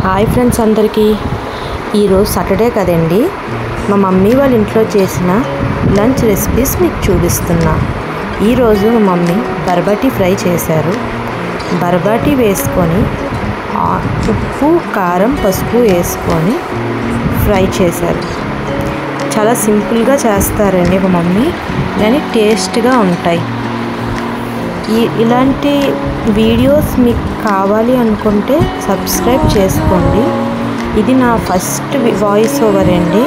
Hi friends అందరికీ ఈరోజు Saturday కదండి. మా మమ్మీ వాళ్ళ ఇంట్లో చేసిన లంచ్ రెసిపీస్ మీకు చూపిస్తున్నా. ఈరోజు మా మమ్మీ బర్బాటీ ఫ్రై చేశారు. బర్బాటీ వేసుకొని ఉప్పు కారం పసుపు వేసుకొని ఫ్రై చేశారు. చాలా సింపుల్గా చేస్తారండి మా మమ్మీ, కానీ టేస్ట్గా ఉంటాయి. ఇలాంటి వీడియోస్ మీకు కావాలి అనుకుంటే సబ్స్క్రైబ్ చేసుకోండి. ఇది నా ఫస్ట్ వాయిస్ ఓవర్ అండి.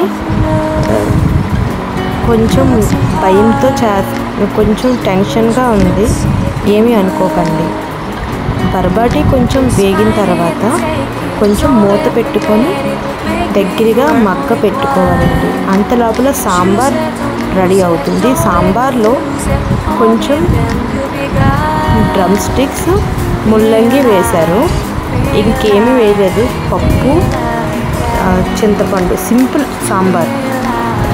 కొంచెం భయంతో కొంచెం టెన్షన్గా ఉంది, ఏమీ అనుకోకండి. బర్బాటీ కొంచెం వేగిన తర్వాత కొంచెం మూత పెట్టుకొని దగ్గరగా మగ్గ పెట్టుకోవాలండి. అంత లోపల సాంబార్ రెడీ అవుతుంది. సాంబార్లో కొంచెం డ్రమ్ స్టిక్స్ ముల్లంగి వేశారు, ఇంకేమీ వేయలేదు. పప్పు చింతపండు, సింపుల్ సాంబార్.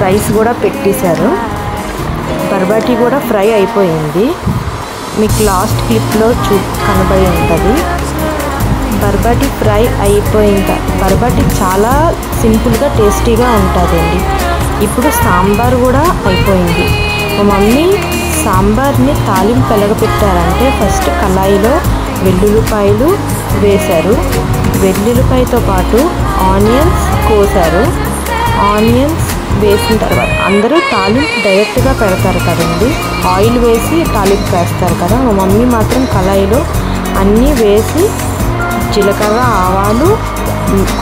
రైస్ కూడా పెట్టేశారు. బర్బాటీ కూడా ఫ్రై అయిపోయింది. మీకు లాస్ట్ క్లిప్లో కనబడి ఉంటుంది. బర్బాటీ ఫ్రై అయిపోయింది. బర్బాటీ చాలా సింపుల్గా టేస్టీగా ఉంటుందండి. ఇప్పుడు సాంబార్ కూడా అయిపోయింది. మా మమ్మీ సాంబార్ని తాలింపు ఎలాగపెట్టారంటే ఫస్ట్ కళాయిలో వెల్లుల్లిపాయలు వేశారు. వెల్లుల్లిపాయతో పాటు ఆనియన్స్ కోసారు. ఆనియన్స్ వేసిన తర్వాత అందరూ తాలింపు డైరెక్ట్గా పెడతారు కదండి, ఆయిల్ వేసి తాలింపు వేస్తారు కదా. మా మమ్మీ మాత్రం కళాయిలో అన్నీ వేసి జీలకర్ర ఆవాలు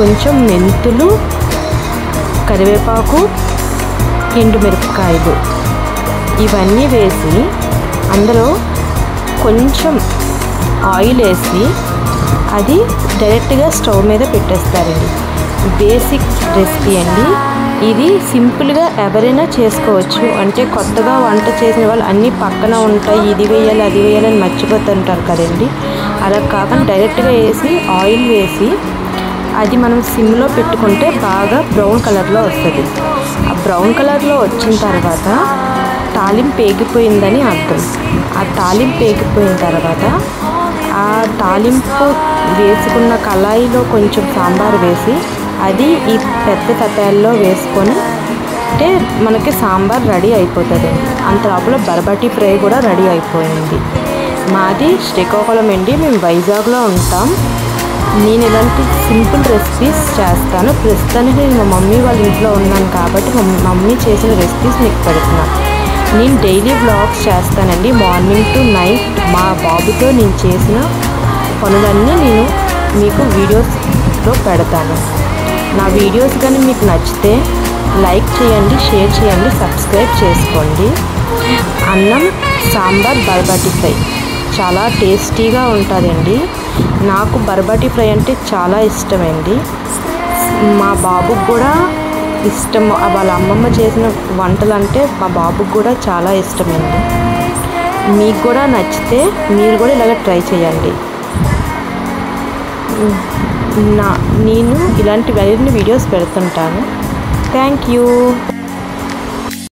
కొంచెం మెంతులు కరివేపాకు ఎండుమిరపకాయలు ఇవన్నీ వేసి అందులో కొంచెం ఆయిల్ వేసి అది డైరెక్ట్గా స్టవ్ మీద పెట్టేస్తారండి. బేసిక్ రెసిపీ అండి ఇది. సింపుల్గా ఎవరైనా చేసుకోవచ్చు. అంటే కొత్తగా వంట చేసిన వాళ్ళు అన్నీ పక్కన ఉంటాయి, ఇది వేయాలి అది వేయాలని మర్చిపోతుంటారు కదండి. అలా కాకుండా డైరెక్ట్గా వేసి ఆయిల్ వేసి అది మనం సిమ్లో పెట్టుకుంటే బాగా బ్రౌన్ కలర్లో వస్తుంది. ఆ బ్రౌన్ కలర్లో వచ్చిన తర్వాత తాలింపు వేగిపోయిందని అర్థం. ఆ తాలింపు వేగిపోయిన తర్వాత ఆ తాలింపు వేసుకున్న కళాయిలో కొంచెం సాంబార్ వేసి అది ఈ పెద్ద తపాల్లో వేసుకొని అంటే మనకి సాంబార్ రెడీ అయిపోతుందండి. అంత లోపల బర్బాటీ ఫ్రై కూడా రెడీ అయిపోయింది. మాది శ్రీకాకుళం అండి, మేము వైజాగ్లో ఉంటాం. నేను ఇలాంటి సింపుల్ రెసిపీస్ చేస్తాను. ప్రస్తుతానికి నేను మా మమ్మీ వాళ్ళ ఇంట్లో ఉన్నాను కాబట్టి మా మమ్మీ చేసిన రెసిపీస్ మీకు పెడుతున్నాను. నేను డైలీ వ్లాగ్స్ చేస్తానండి, మార్నింగ్ టు నైట్. మా బాబుతో నేను చేసిన పనులన్నీ నేను మీకు వీడియోస్లో పెడతాను. నా వీడియోస్ కానీ మీకు నచ్చితే లైక్ చేయండి, షేర్ చేయండి, సబ్స్క్రైబ్ చేసుకోండి. అన్నం సాంబార్ బర్బాటీ ఫ్రై చాలా టేస్టీగా ఉంటుందండి. నాకు బర్బాటీ ఫ్రై అంటే చాలా ఇష్టమండి. మా బాబుకు కూడా ఇష్టం. వాళ్ళ అమ్మమ్మ చేసిన వంటలు అంటే మా బాబుకు కూడా చాలా ఇష్టమండి. మీకు కూడా నచ్చితే మీరు కూడా ఇలాగ ట్రై చేయండి. నేను ఇలాంటి మరిన్ని వీడియోస్ పెడుతుంటాను. Thank you.